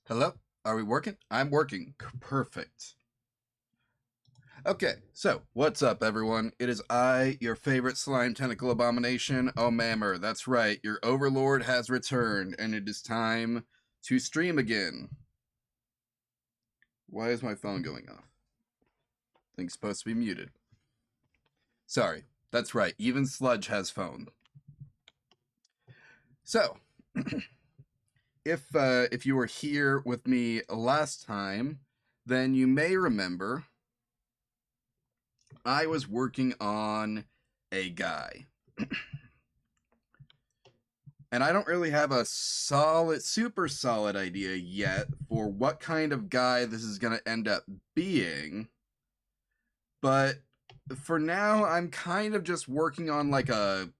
Hello? Are we working? I'm working. Perfect. Okay, so what's up, everyone? It is I, your favorite slime tentacle abomination, Omammer. That's right, your overlord has returned, and it is time to stream again. Why is my phone going off? Thing's supposed to be muted. Sorry, that's right, even Sludge has phone. So, if you were here with me last time, then you may remember I was working on a guy. And I don't really have a super solid idea yet for what kind of guy this is going to end up being. But for now, I'm kind of just working on like a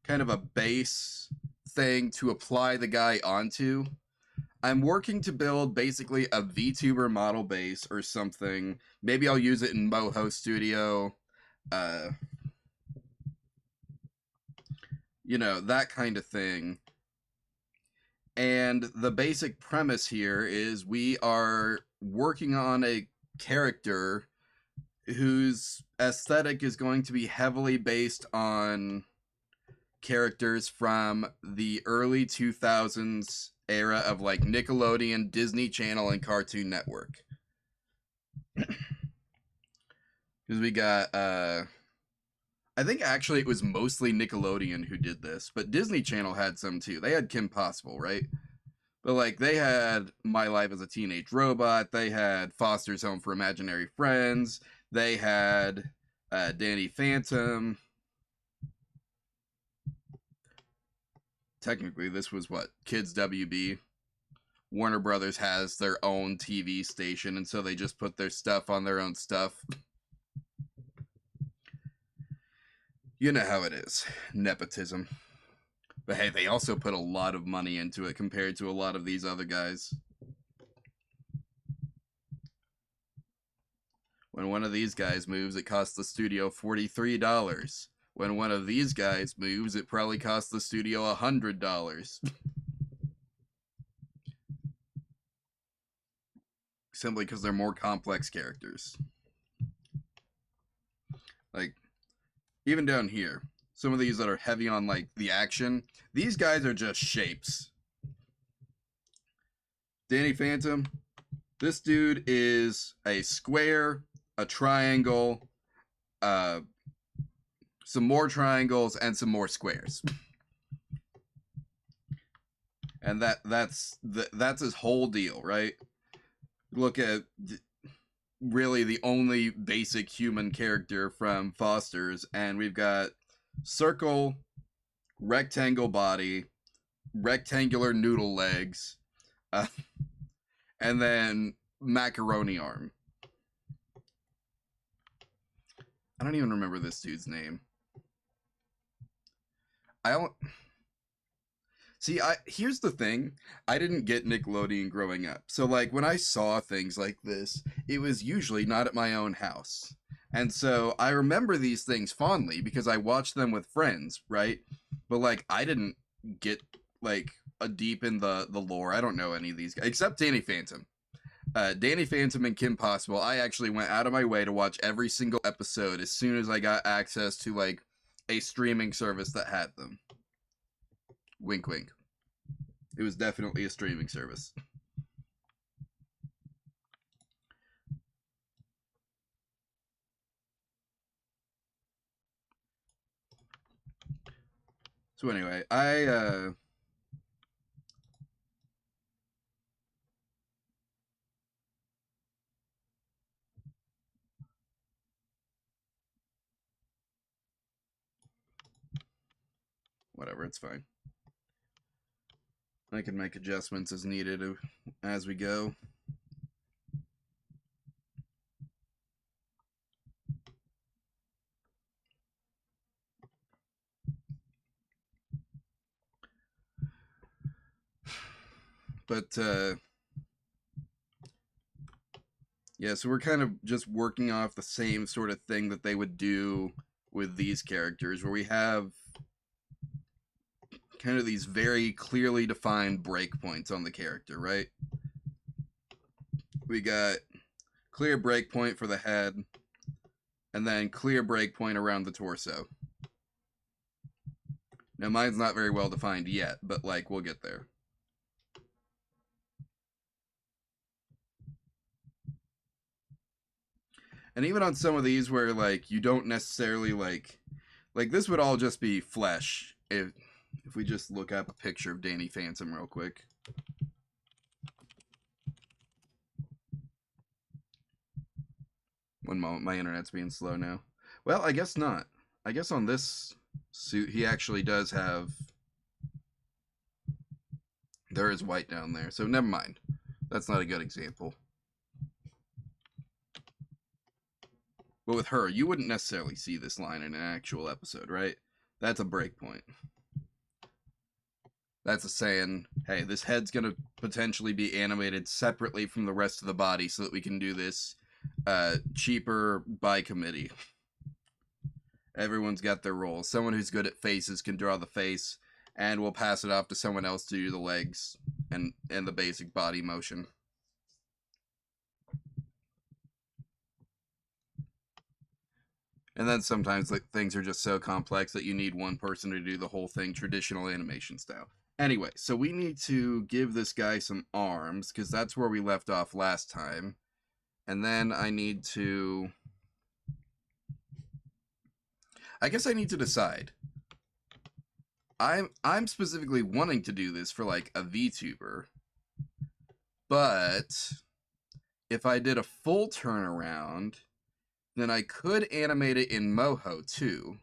kind of a base thing to apply the guy onto. I'm working to build basically a VTuber model base or something. Maybe I'll use it in Moho Studio. That kind of thing. And the basic premise here is we are working on a character whose aesthetic is going to be heavily based on characters from the early 2000s era of like Nickelodeon, Disney Channel, and Cartoon Network. Because we got I think actually it was mostly Nickelodeon who did this, but Disney Channel had some too. They had Kim Possible, right? But like they had My Life as a Teenage Robot, they had Foster's Home for Imaginary Friends, they had Danny Phantom. Technically, this was what? Kids WB. Warner Brothers has their own TV station, and so they just put their stuff on their own stuff. You know how it is. Nepotism. But hey, they also put a lot of money into it compared to a lot of these other guys. When one of these guys moves, it costs the studio $43. When one of these guys moves, it probably costs the studio $100. Simply because they're more complex characters. Like, even down here, some of these that are heavy on like the action, these guys are just shapes. Danny Phantom, this dude is a square, a triangle, some more triangles, and some more squares. And that's his whole deal, right? Look at really the only basic human character from Foster's, and we've got circle, rectangle body, rectangular noodle legs, and then macaroni arm. I don't even remember this dude's name. I don't. See, here's the thing. I didn't get Nickelodeon growing up. So, like, when I saw things like this, it was usually not at my own house. And so I remember these things fondly because I watched them with friends, right? But, like, I didn't get, like, a deep in the lore. I don't know any of these guys, except Danny Phantom. Danny Phantom and Kim Possible, I actually went out of my way to watch every single episode as soon as I got access to, like, a streaming service that had them. Wink, wink. It was definitely a streaming service. So anyway, whatever, it's fine. I can make adjustments as needed as we go. But, yeah, so we're kind of just working off the same sort of thing that they would do with these characters, where we have kind of these very clearly defined breakpoints on the character, right? We got clear breakpoint for the head, and then clear breakpoint around the torso. Now, mine's not very well defined yet, but, like, we'll get there. And even on some of these where, like, you don't necessarily, like, this would all just be flesh if we just look up a picture of Danny Phantom real quick. One moment, my internet's being slow now. Well, I guess not. I guess on this suit, he actually does have... There is white down there, so never mind. That's not a good example. But with her, you wouldn't necessarily see this line in an actual episode, right? That's a breakpoint. That's a saying, hey, this head's going to potentially be animated separately from the rest of the body so that we can do this cheaper by committee. Everyone's got their role. Someone who's good at faces can draw the face, and we'll pass it off to someone else to do the legs and the basic body motion. And then sometimes like things are just so complex that you need one person to do the whole thing traditional animation style. Anyway, so we need to give this guy some arms because that's where we left off last time. And then I need to... I guess I need to decide. I'm specifically wanting to do this for like a VTuber. But if I did a full turnaround, then I could animate it in Moho too.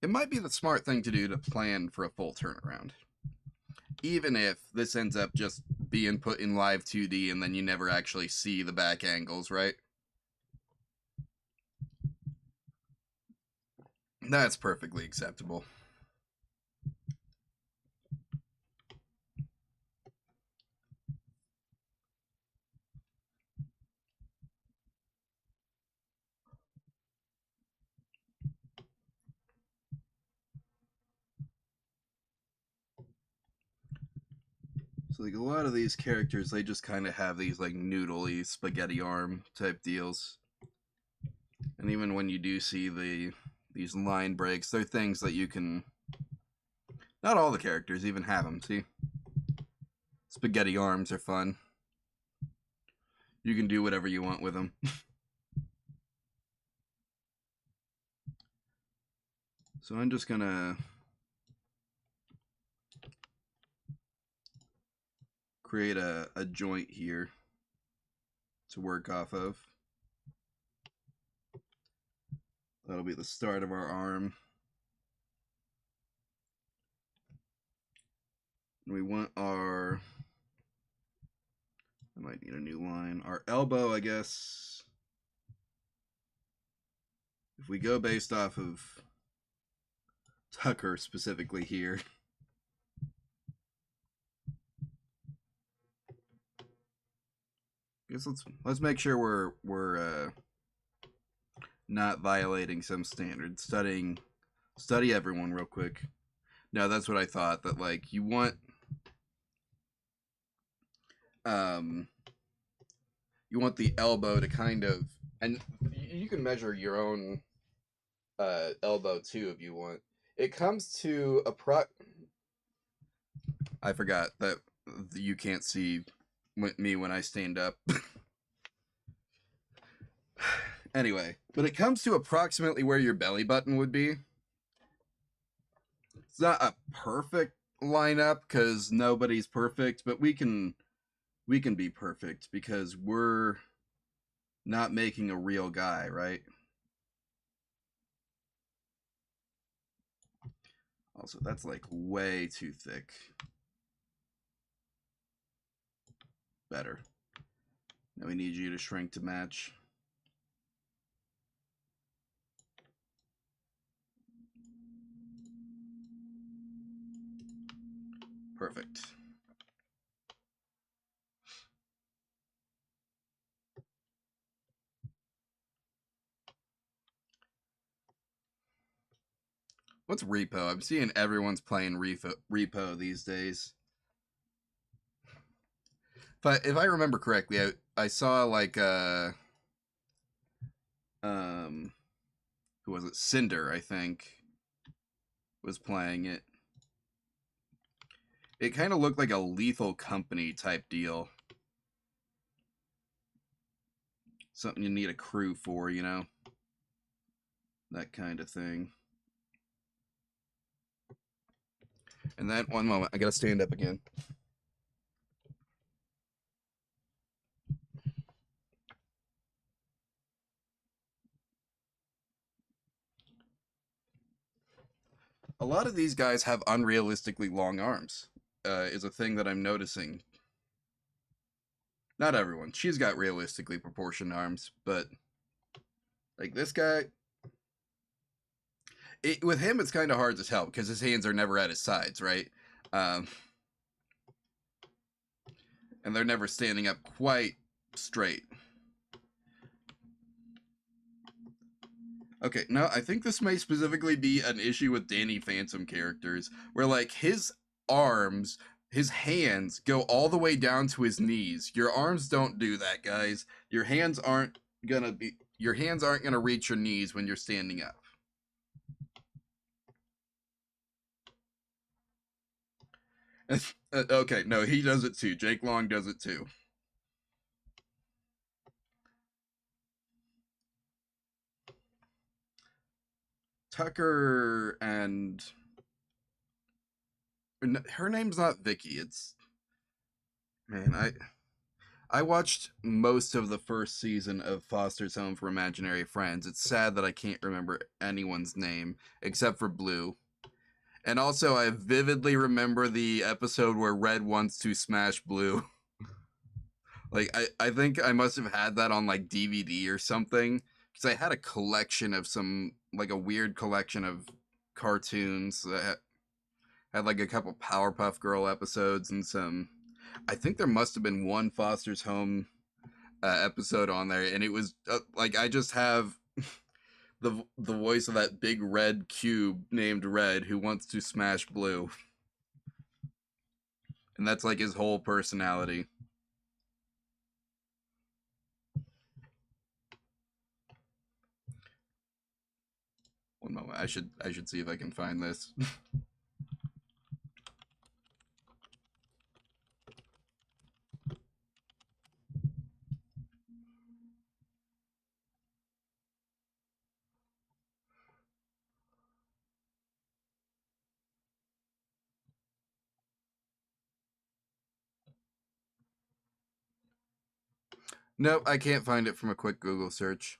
It might be the smart thing to do to plan for a full turnaround. Even if this ends up just being put in live 2D and then you never actually see the back angles, right? That's perfectly acceptable. So like a lot of these characters, they just kind of have these like noodly spaghetti arm type deals. And even when you do see these line breaks, they're things that you can... Not all the characters even have them, see? Spaghetti arms are fun. You can do whatever you want with them. So I'm just gonna create a joint here to work off of. That'll be the start of our arm. And we want our... I might need a new line. Our elbow, I guess. If we go based off of Tucker specifically here. I guess let's make sure we're not violating some standard. Study everyone real quick. No, that's what I thought. That like you want the elbow to kind of, and you can measure your own elbow too if you want. It comes to I forgot that you can't see me when I stand up. Anyway, but it comes to approximately where your belly button would be. It's not a perfect lineup because nobody's perfect, but we can be perfect because we're not making a real guy, right? Also, that's like way too thick. Better. Now we need you to shrink to match. Perfect. What's repo? I'm seeing everyone's playing repo these days. But if I remember correctly, I saw like um who was it? Cinder, I think, was playing it. It kind of looked like a Lethal Company type deal. Something you need a crew for, you know? That kind of thing. And then, one moment, I gotta stand up again. A lot of these guys have unrealistically long arms, is a thing that I'm noticing. Not everyone. She's got realistically proportioned arms, but like this guy, with him, it's kind of hard to tell because his hands are never at his sides, right? Um, and they're never standing up quite straight. Okay, no, I think this may specifically be an issue with Danny Phantom characters, where like his arms, his hands go all the way down to his knees. Your arms don't do that, guys. Your hands aren't gonna reach your knees when you're standing up. Okay, no, he does it too. Jake Long does it too. Tucker and her name's not Vicky. It's man, I watched most of the first season of Foster's Home for Imaginary Friends. It's sad that I can't remember anyone's name except for Blue. And also, I vividly remember the episode where Red wants to smash Blue. Like, I think I must have had that on like DVD or something because I had a collection of like a weird collection of cartoons that had like a couple Powerpuff Girl episodes and some. I think there must have been one Foster's Home episode on there, and it was like I just have the voice of that big red cube named Red who wants to smash Blue, and that's like his whole personality. One moment, I should see if I can find this. Nope, I can't find it from a quick Google search.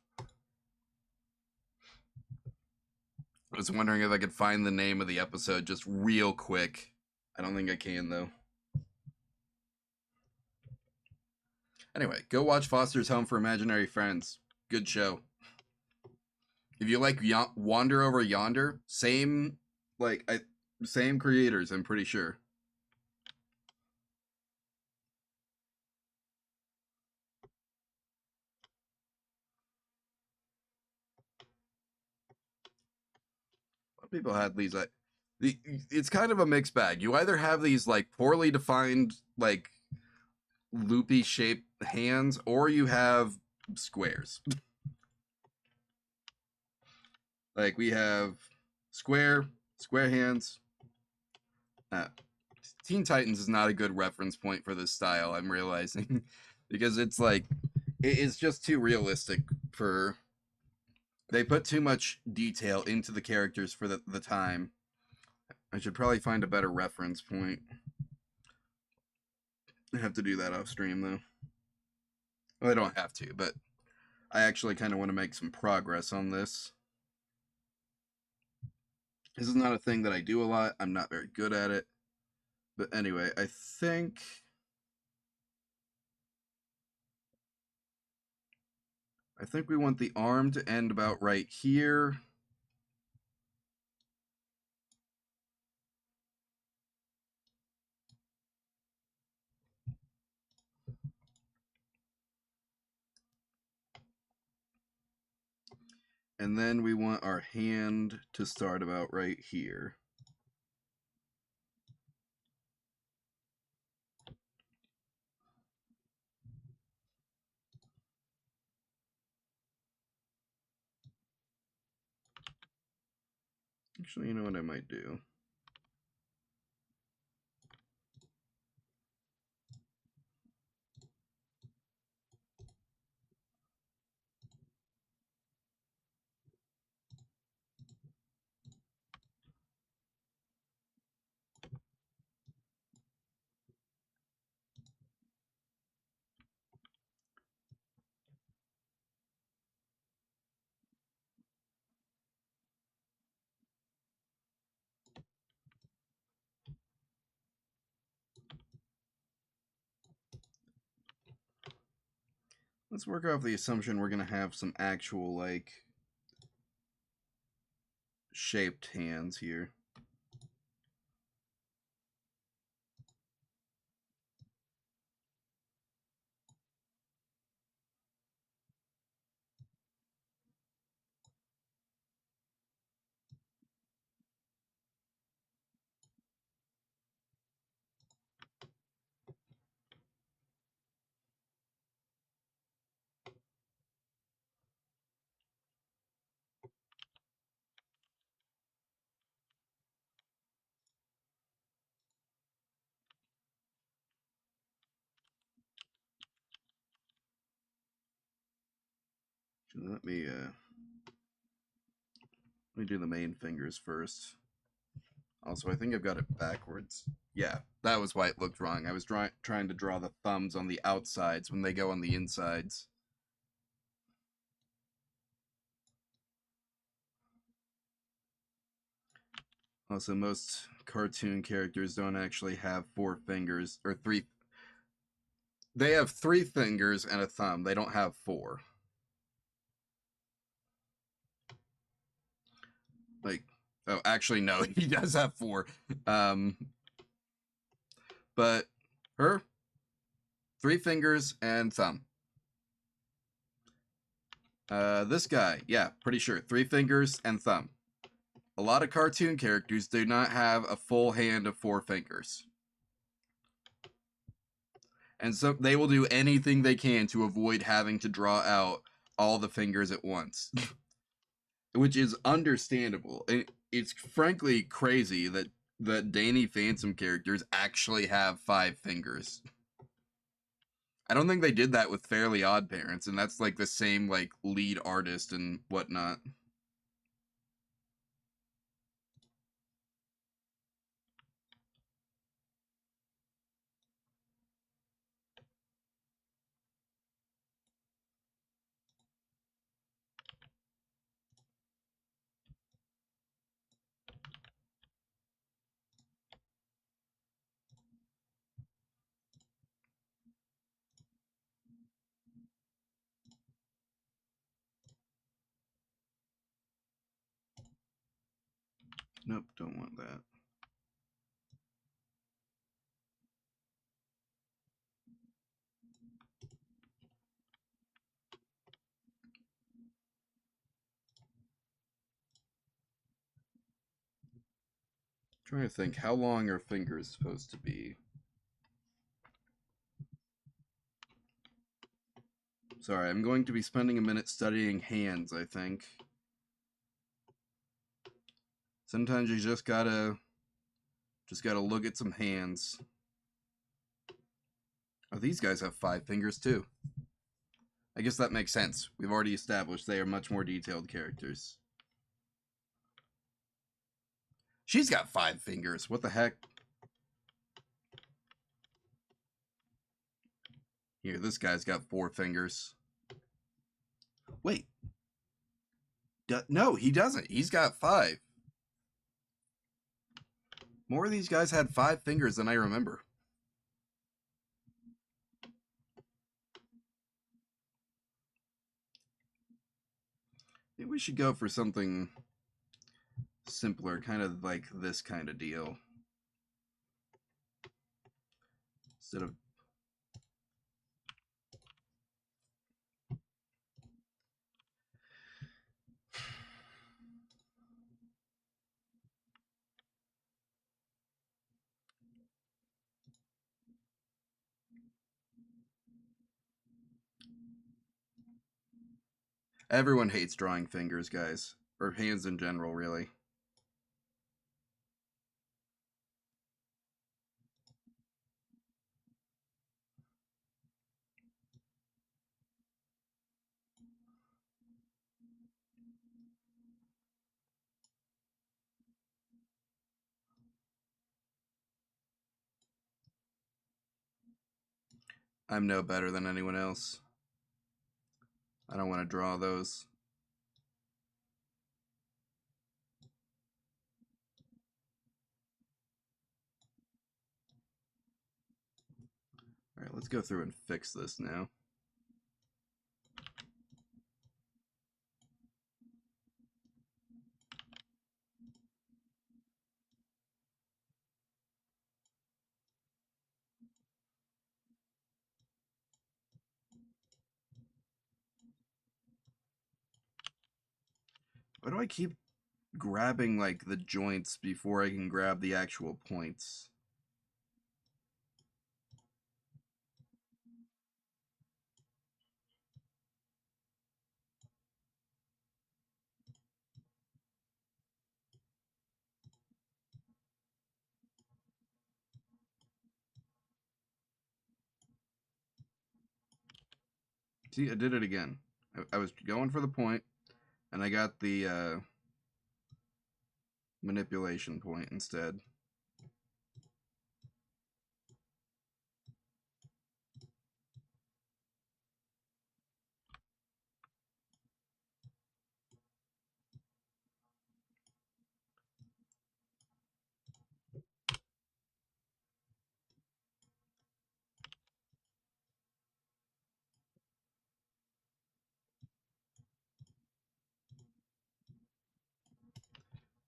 I was wondering if I could find the name of the episode just real quick. I don't think I can though. Anyway, go watch Foster's Home for Imaginary Friends. Good show. If you like Wander Over Yonder, same creators, I'm pretty sure. A lot of people had these it's kind of a mixed bag. You either have these like poorly defined like loopy shaped hands or you have squares. Like we have square hands. Uh, Teen Titans is not a good reference point for this style, I'm realizing, because it's like it's just too realistic for they put too much detail into the characters for the time. I should probably find a better reference point. I have to do that off stream though. Well, I don't have to, but I actually kind of want to make some progress on this. This is not a thing that I do a lot. I'm not very good at it. But anyway, I think we want the arm to end about right here. And then we want our hand to start about right here. Actually, you know what I might do? Let's work off the assumption we're going to have some actual, like, shaped hands here. Let me do the main fingers first. Also, I think I've got it backwards. Yeah, that was why it looked wrong. I was trying to draw the thumbs on the outsides when they go on the insides. Also, most cartoon characters don't actually have 4 fingers, or 3. They have 3 fingers and a thumb. They don't have 4. Like, oh, actually, no, he does have 4. Um, but her, 3 fingers and thumb. This guy, yeah, pretty sure, 3 fingers and thumb. A lot of cartoon characters do not have a full hand of 4 fingers. And so they will do anything they can to avoid having to draw out all the fingers at once, which is understandable. It's frankly crazy that Danny Phantom characters actually have 5 fingers. I don't think they did that with Fairly Odd Parents, and that's like the same like lead artist and whatnot. Nope, don't want that. Trying to think, how long are fingers supposed to be? Sorry, I'm going to be spending a minute studying hands, I think. Sometimes you just gotta look at some hands. Oh, these guys have 5 fingers too. I guess that makes sense. We've already established they are much more detailed characters. She's got 5 fingers. What the heck? Here, this guy's got 4 fingers. Wait. No, he doesn't. He's got 5. More of these guys had 5 fingers than I remember. Maybe we should go for something simpler, kind of like this kind of deal. Instead of everyone hates drawing fingers, guys. Or hands in general, really. I'm no better than anyone else. I don't want to draw those. All right, let's go through and fix this now. Why do I keep grabbing like the joints before I can grab the actual points? See, I did it again. I was going for the point, and I got the manipulation point instead.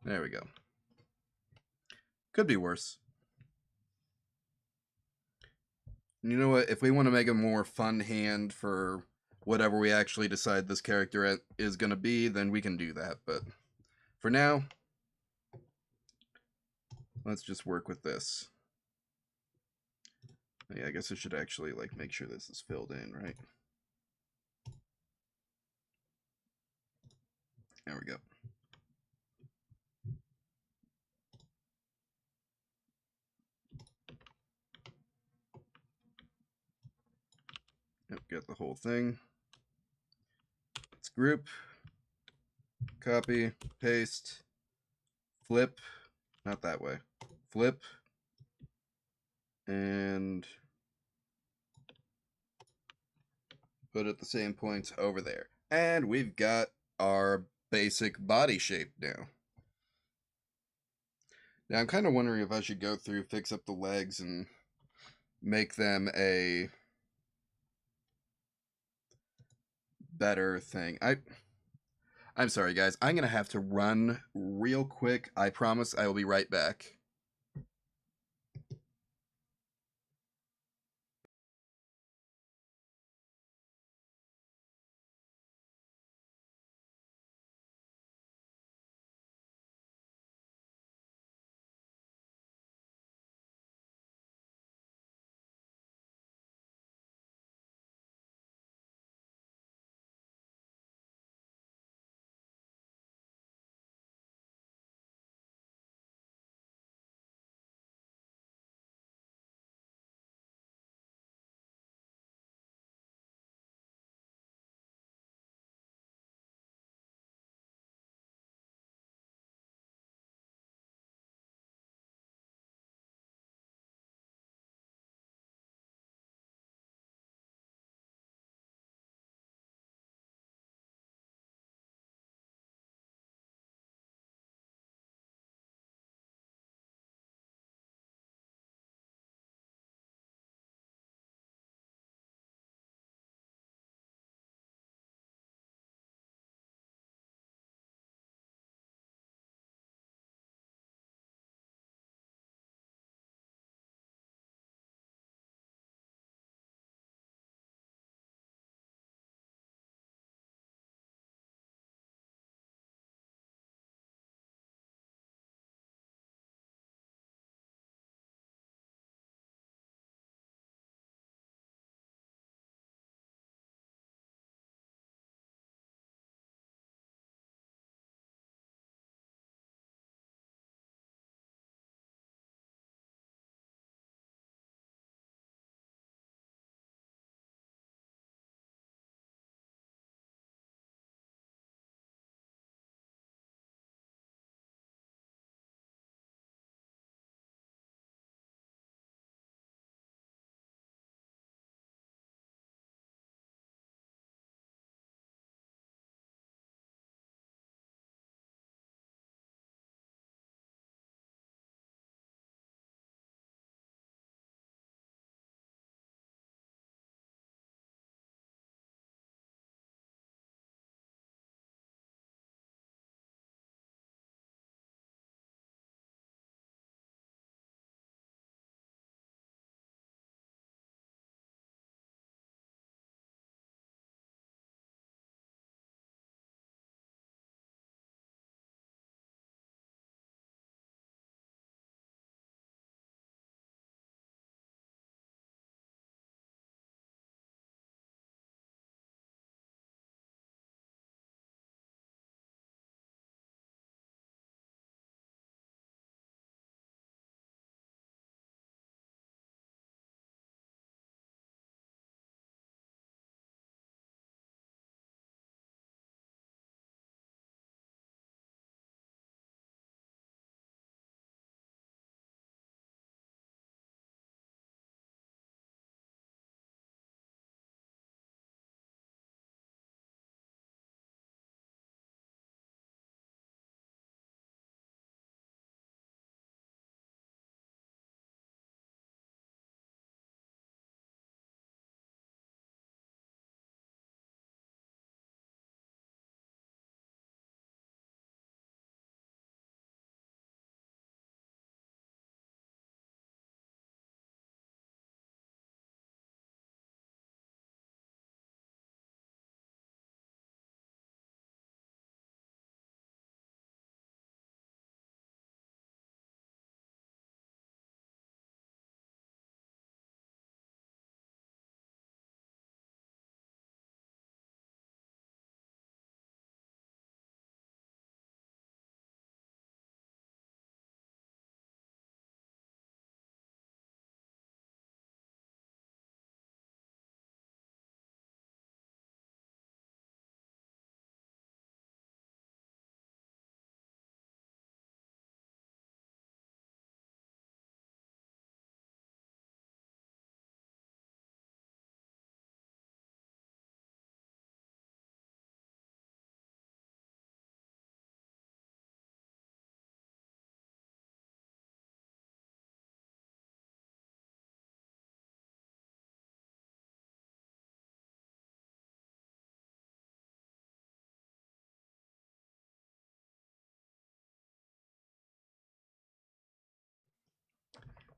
There we go. Could be worse. And you know what? If we want to make a more fun hand for whatever we actually decide this character is going to be, then we can do that. But for now, let's just work with this. Yeah, I guess I should actually like make sure this is filled in, right? There we go. Yep, get the whole thing. Let's group, copy, paste, flip, not that way, flip, and put at the same points over there. And we've got our basic body shape now. Now I'm kind of wondering if I should go through, fix up the legs, and make them a better thing. I'm sorry guys. I'm going to have to run real quick. I promise I will be right back.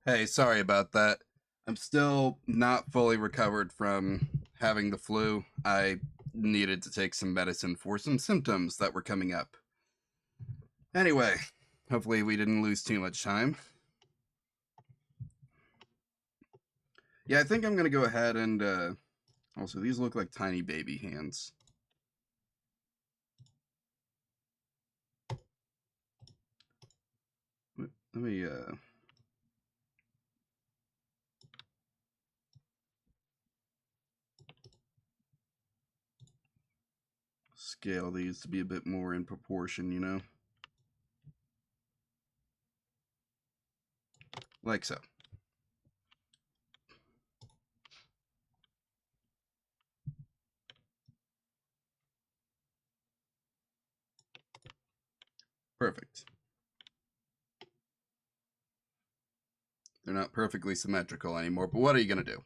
Hey, sorry about that. I'm still not fully recovered from having the flu. I needed to take some medicine for some symptoms that were coming up. Anyway, hopefully we didn't lose too much time. Yeah, I think I'm gonna go ahead and also these look like tiny baby hands. Let me scale these to be a bit more in proportion. Like so. Perfect. They're not perfectly symmetrical anymore, but what are you gonna do?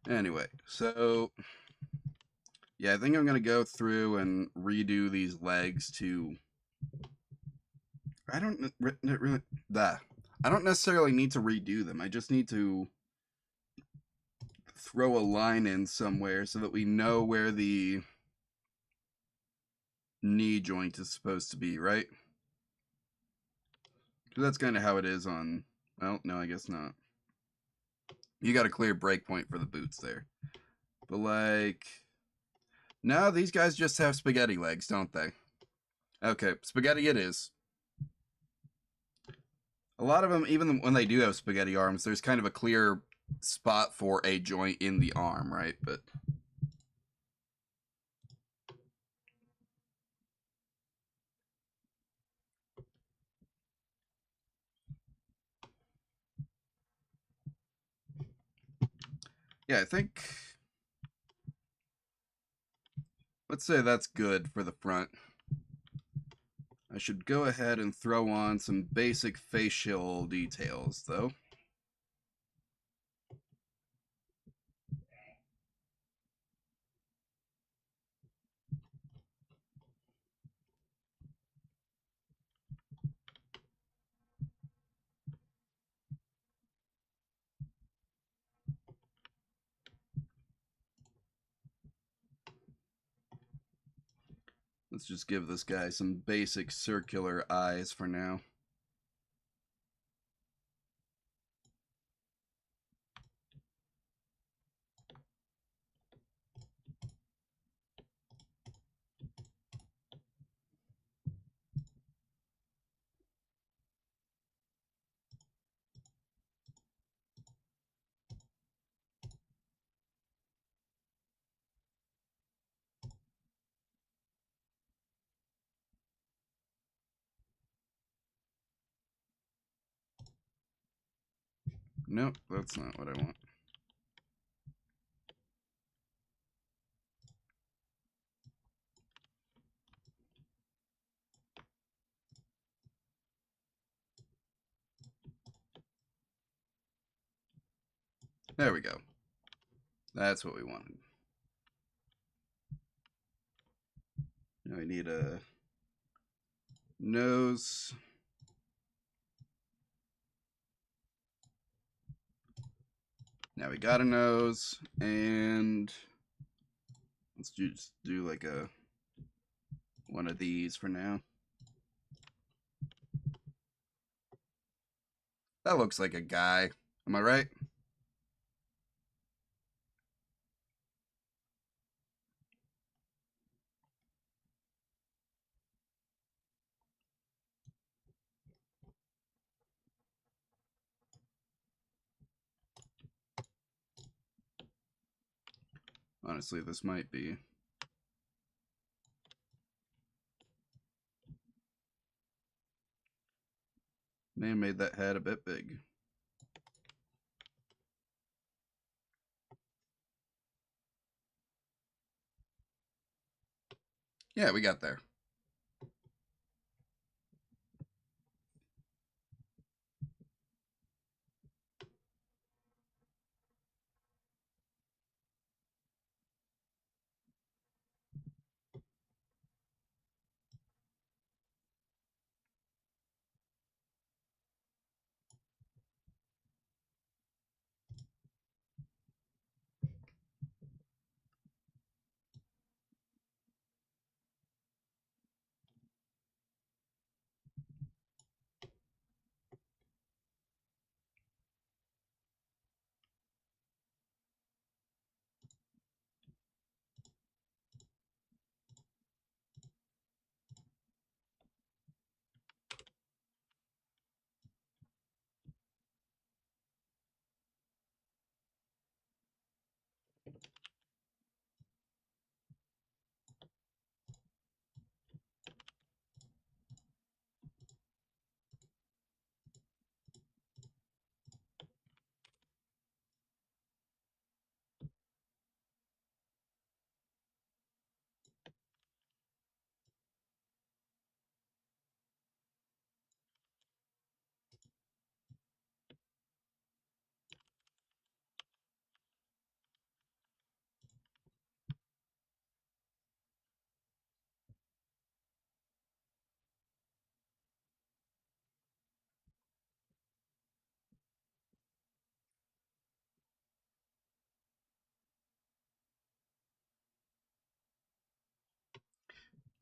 Anyway, so yeah, I think I'm gonna go through and redo these legs to. I don't really that. I don't necessarily need to redo them. I just need to throw a line in somewhere so that we know where the knee joint is supposed to be, right? Because that's kind of how it is on. Well, no, I guess not. You got a clear breakpoint for the boots there, but like, no, these guys just have spaghetti legs, don't they? Okay, spaghetti it is. A lot of them, even when they do have spaghetti arms, there's kind of a clear spot for a joint in the arm, right? But yeah, I think let's say that's good for the front. I should go ahead and throw on some basic facial details, though. Let's just give this guy some basic circular eyes for now. Nope, that's not what I want. There we go. That's what we wanted. Now we need a nose. Now we got a nose, and let's just do like a one of these for now. That looks like a guy. Am I right? Honestly, this might be. May have made that head a bit big. Yeah, we got there.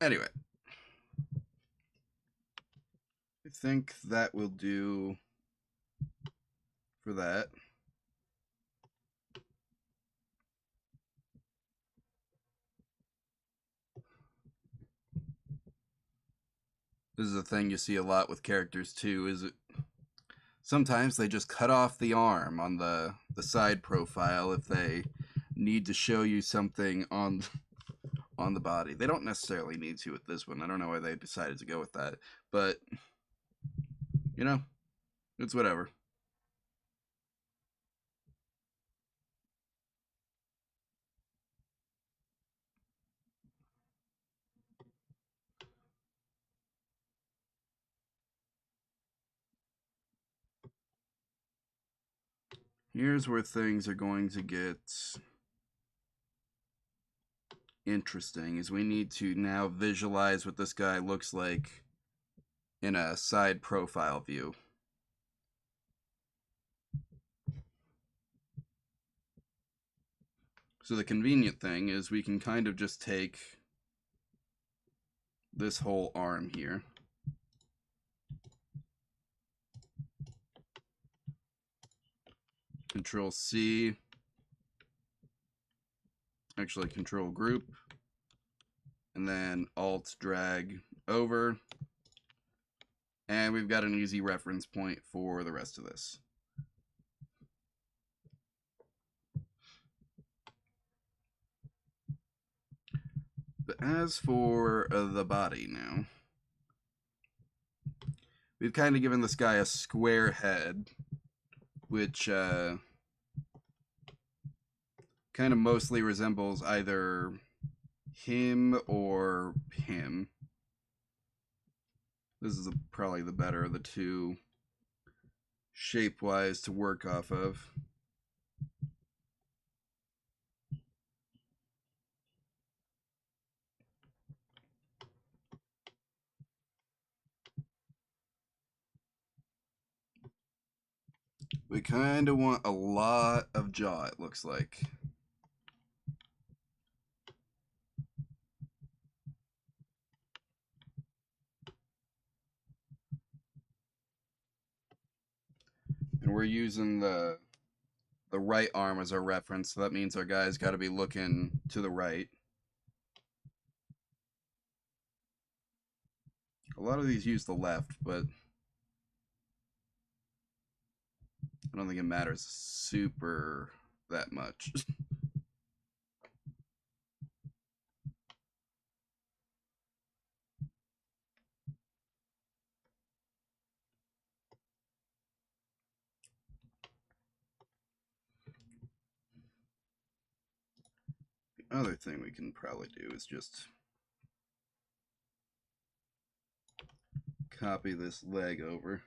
Anyway, I think that will do for that. This is a thing you see a lot with characters too, is it sometimes they just cut off the arm on the side profile if they need to show you something on the body. They don't necessarily need to with this one. I don't know why they decided to go with that, but you know, it's whatever. Here's where things are going to get interesting is we need to now visualize what this guy looks like in a side profile view. So the convenient thing is we can kind of just take this whole arm here. Control C, actually Control Group, and then Alt drag over, and we've got an easy reference point for the rest of this. But as for the body now, we've kind of given this guy a square head, which kind of mostly resembles either him or him. This is probably the better of the two shape-wise to work off of. We kind of want a lot of jaw, it looks like. And we're using the right arm as our reference, so that means our guy's got to be looking to the right. A lot of these use the left, but I don't think it matters super that much. The other thing we can probably do is just copy this leg over.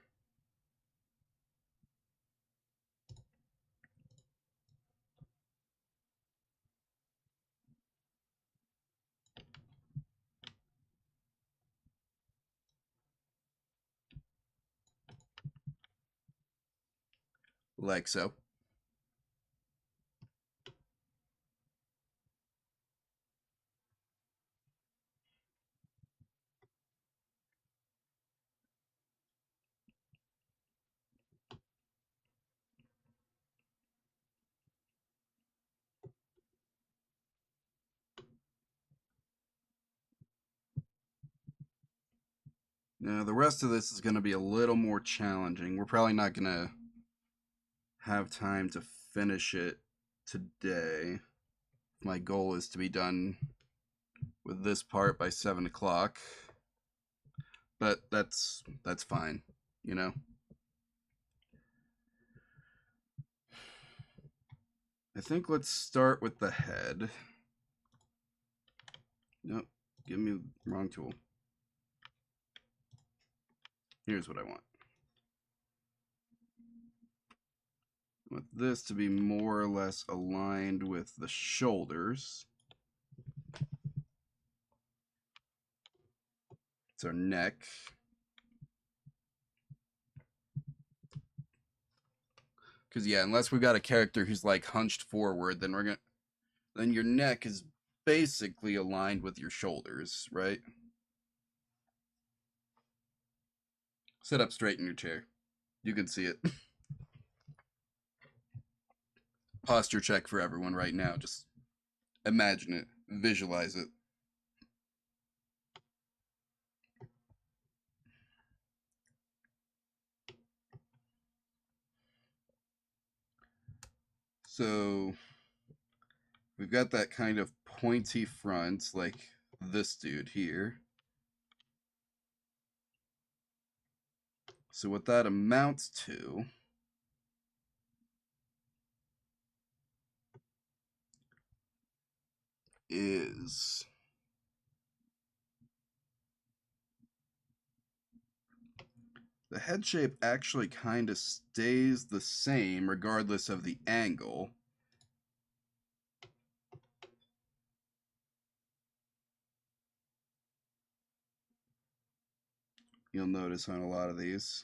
Like so. Now, the rest of this is going to be a little more challenging. We're probably not going to have time to finish it today. My goal is to be done with this part by 7 o'clock. But that's fine, you know? I think let's start with the head. Nope, give me the wrong tool. Here's what I want. I want this to be more or less aligned with the shoulders. It's our neck. Because yeah, unless we've got a character who's like hunched forward, then then your neck is basically aligned with your shoulders, right? Sit up straight in your chair. You can see it. Posture check for everyone right now. Just imagine it, visualize it. So we've got that kind of pointy front, like this dude here. So what that amounts to is the head shape actually kind of stays the same regardless of the angle. You'll notice on a lot of these.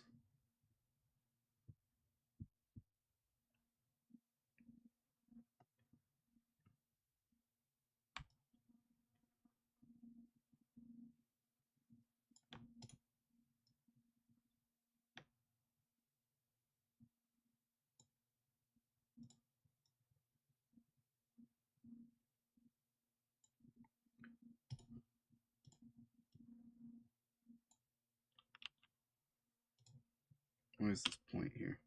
What is this point here?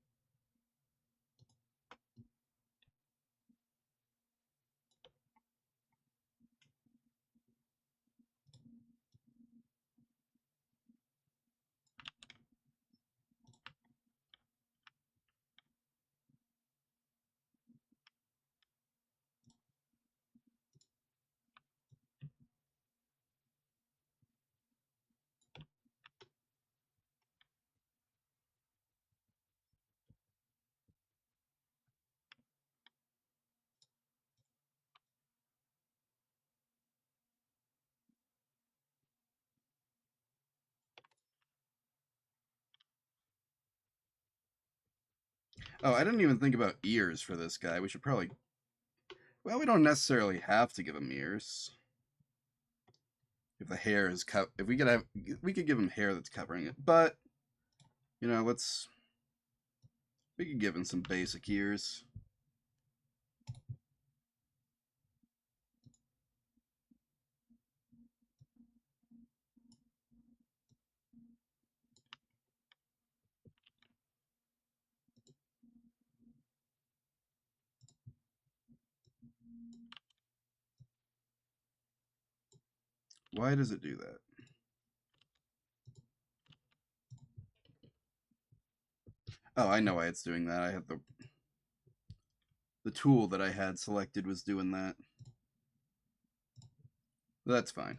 Oh, I didn't even think about ears for this guy. We should probably. Well, we don't necessarily have to give him ears. If the hair is cut, if we could have, we could give him hair that's covering it. But you know, we could give him some basic ears. Why does it do that? Oh, I know why it's doing that. I have the tool that I had selected was doing that. That's fine.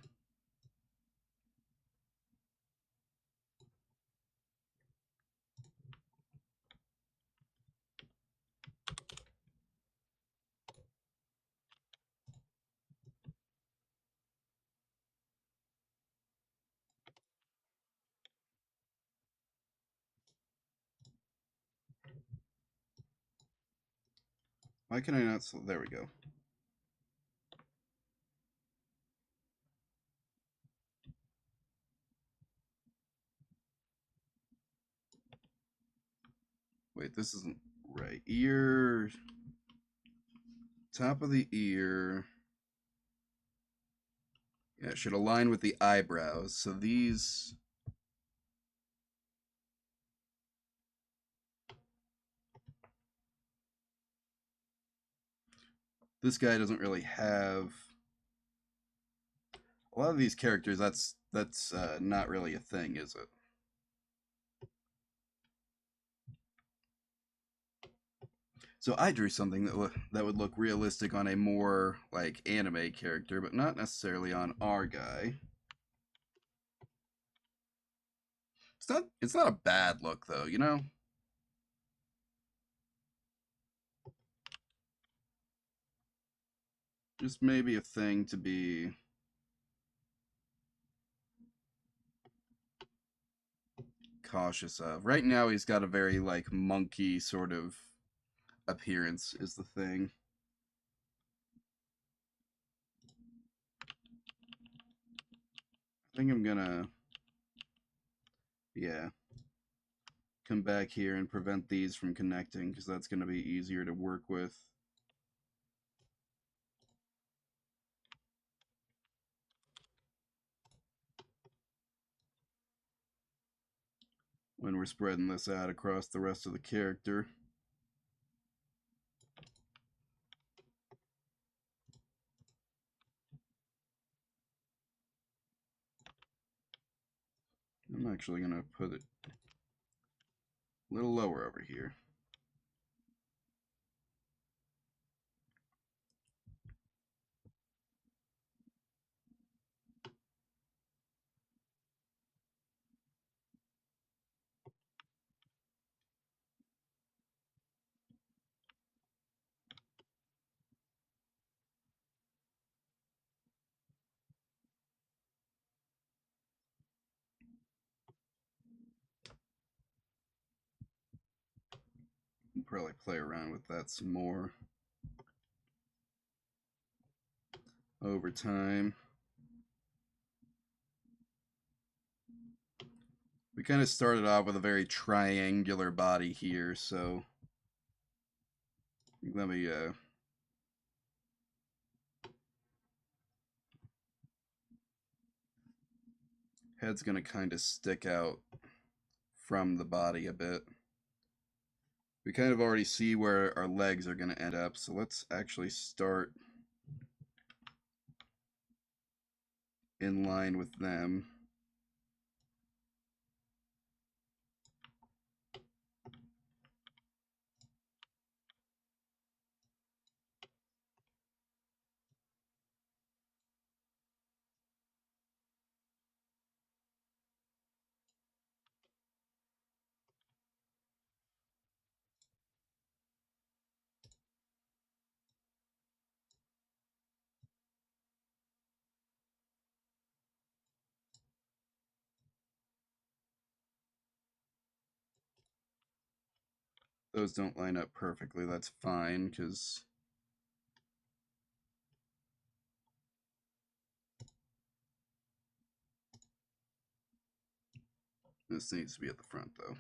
Why can I not? There we go. Wait, this isn't right. Ear, top of the ear. Yeah, it should align with the eyebrows. So these. This guy doesn't really have a lot of these characters. That's not really a thing, is it? So I drew something that would look realistic on a more like anime character, but not necessarily on our guy. It's not a bad look though, you know? Just maybe a thing to be cautious of. Right now he's got a very like monkey sort of appearance is the thing. I think I'm gonna yeah. come back here and prevent these from connecting, because that's going to be easier to work with. When we're spreading this out across the rest of the character. I'm actually going to put it a little lower over here. I'll probably play around with that some more over time. We kind of started off with a very triangular body here, so let me head's gonna kind of stick out from the body a bit. We kind of already see where our legs are gonna end up, so let's actually start in line with them. Those don't line up perfectly, that's fine, because this needs to be at the front, though.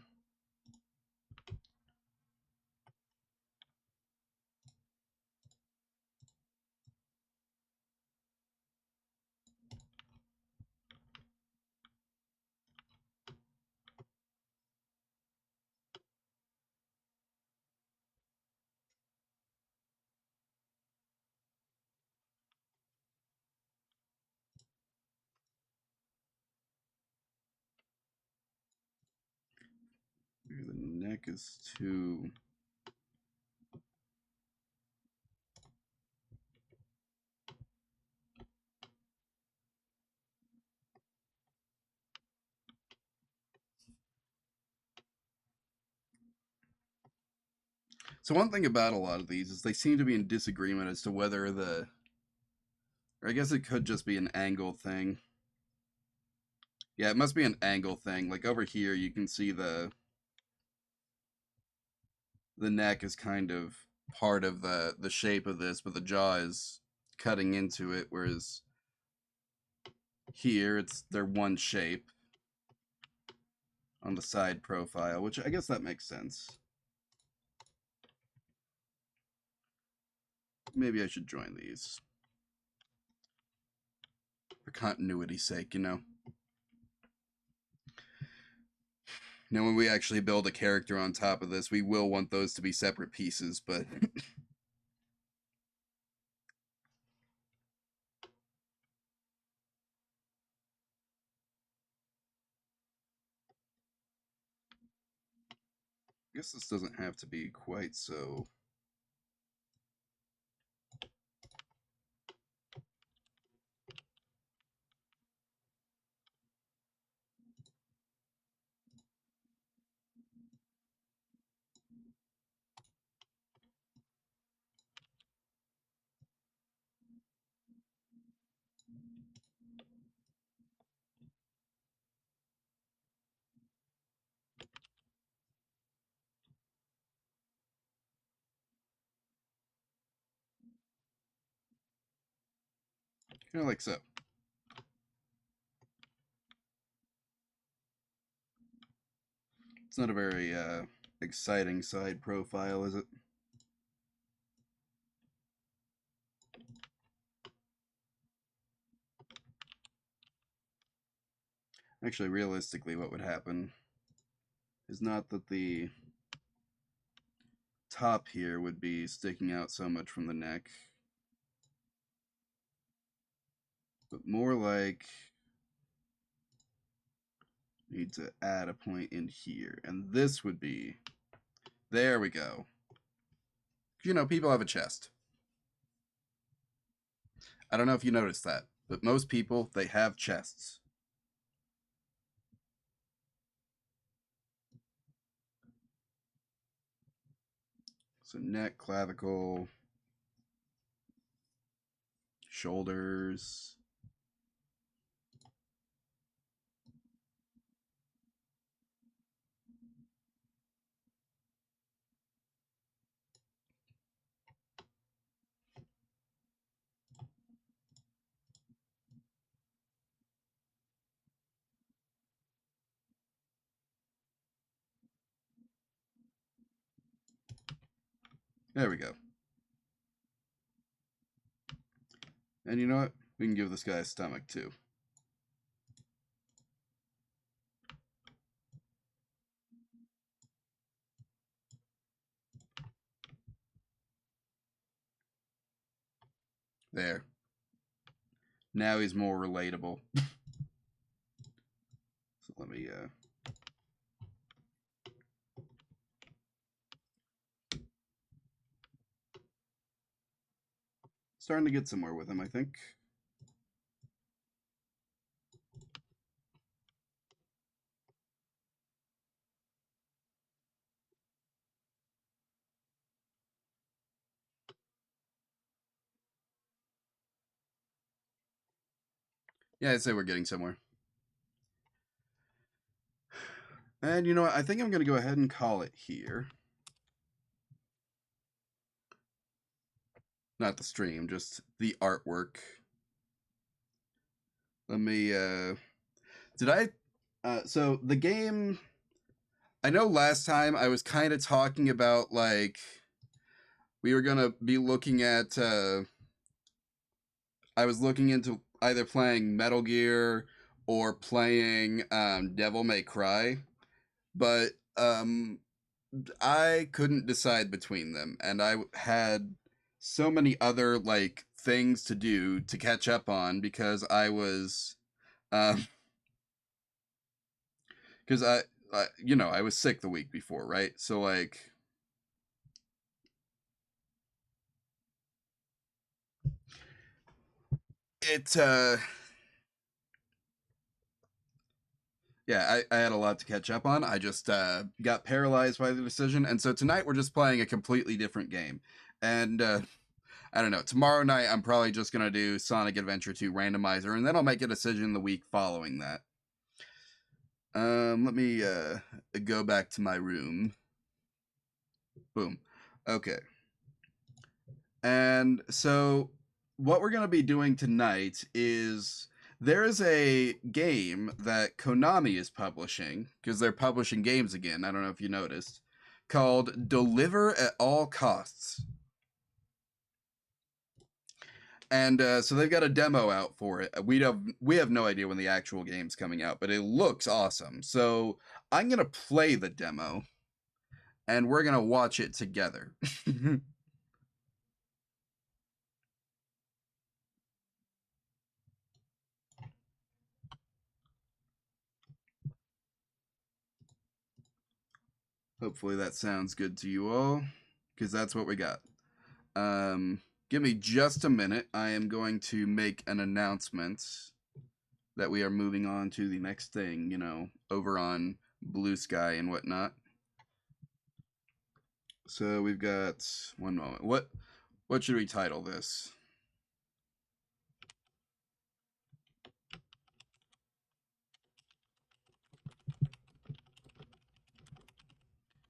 Maybe the neck is too... So one thing about a lot of these is they seem to be in disagreement as to whether the... Or I guess it could just be an angle thing. Yeah, it must be an angle thing. Like over here, you can see the neck is kind of part of the shape of this, but the jaw is cutting into it, whereas here they're one shape on the side profile, which I guess that makes sense. Maybe I should join these for continuity's sake, you know. Now, when we actually build a character on top of this, we will want those to be separate pieces, but I guess this doesn't have to be quite so... kind of like so. not a very exciting side profile, is it? Actually, realistically, what would happen is not that the top here would be sticking out so much from the neck, but more like need to add a point in here, and this would be, there we go. You know, people have a chest. I don't know if you noticed that, but most people, they have chests. So neck, clavicle, shoulders. There we go. And you know what? We can give this guy a stomach too. There. Now he's more relatable. So let me starting to get somewhere with him, I think. Yeah, I'd say we're getting somewhere. And you know what? I think I'm going to go ahead and call it here. Not the stream, just the artwork. Let me, did I, so the game, I know last time I was kind of talking about, like, we were going to be looking at, I was looking into either playing Metal Gear or playing Devil May Cry, but I couldn't decide between them, and I had so many other like things to do to catch up on because I was, because you know, I was sick the week before, right? So like, it yeah, I had a lot to catch up on. I just got paralyzed by the decision, and so tonight we're just playing a completely different game. And I don't know. Tomorrow night I'm probably just gonna do Sonic Adventure 2 randomizer, and then I'll make a decision the week following that. Let me go back to my room. Boom. Okay. And so what we're going to be doing tonight is there is a game that Konami is publishing because they're publishing games again. I don't know if you noticed, called Deliver at All Costs. And so they've got a demo out for it. We have no idea when the actual game's coming out, but it looks awesome. So I'm gonna play the demo, and we're gonna watch it together. Hopefully that sounds good to you all, because that's what we got. Give me just a minute. I am going to make an announcement that we are moving on to the next thing, you know, over on Blue Sky and whatnot. So we've got one moment. What should we title this?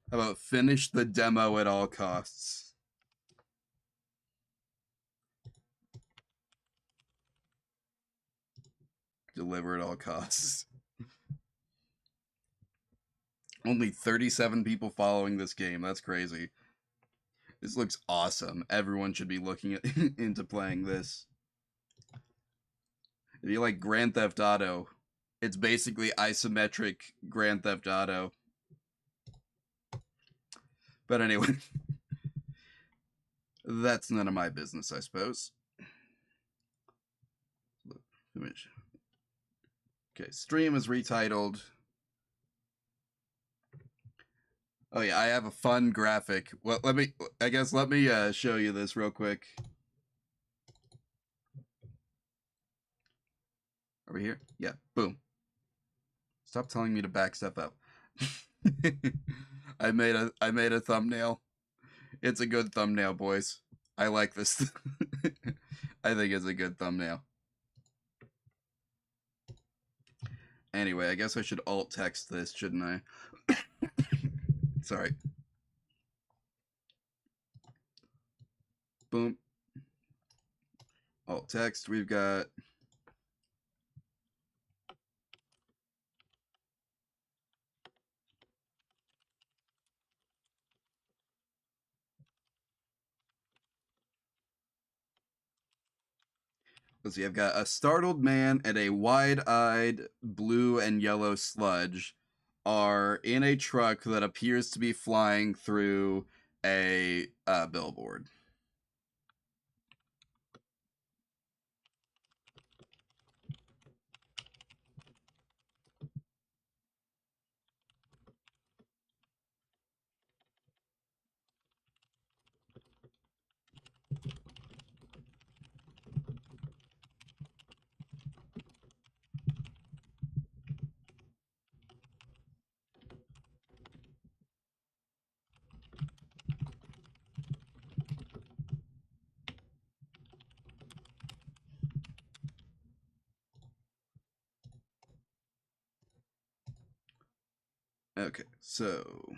How about finish the demo at all costs? Deliver at all costs. Only 37 people following this game. That's crazy. This looks awesome. Everyone should be looking at, into playing this. If you like Grand Theft Auto, it's basically isometric Grand Theft Auto. But anyway, that's none of my business, I suppose. Okay, stream is retitled. Oh yeah, I have a fun graphic. Well, let me show you this real quick. Are we here? Yeah, boom. Stop telling me to back stuff up. I made a thumbnail. It's a good thumbnail, boys. I like this. I think it's a good thumbnail. Anyway, I guess I should alt text this, shouldn't I? Sorry. Boom. Alt text. We've got let's see, I've got a startled man and a wide-eyed blue and yellow sludge are in a truck that appears to be flying through a billboard. Okay, so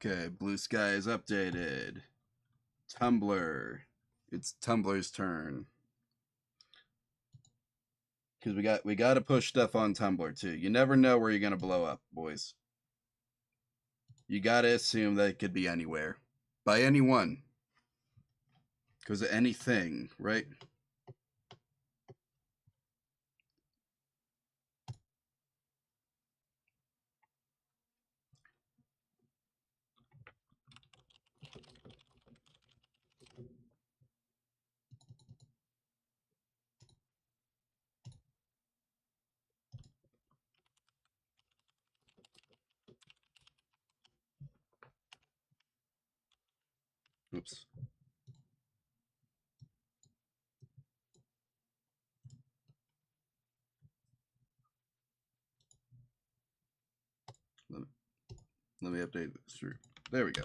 okay, Blue Sky is updated. Tumblr. It's Tumblr's turn. Because we got to push stuff on Tumblr too. You never know where you're gonna blow up, boys. You gotta assume that it could be anywhere, by anyone, because of anything, right? Oops. Let me update this. There we go.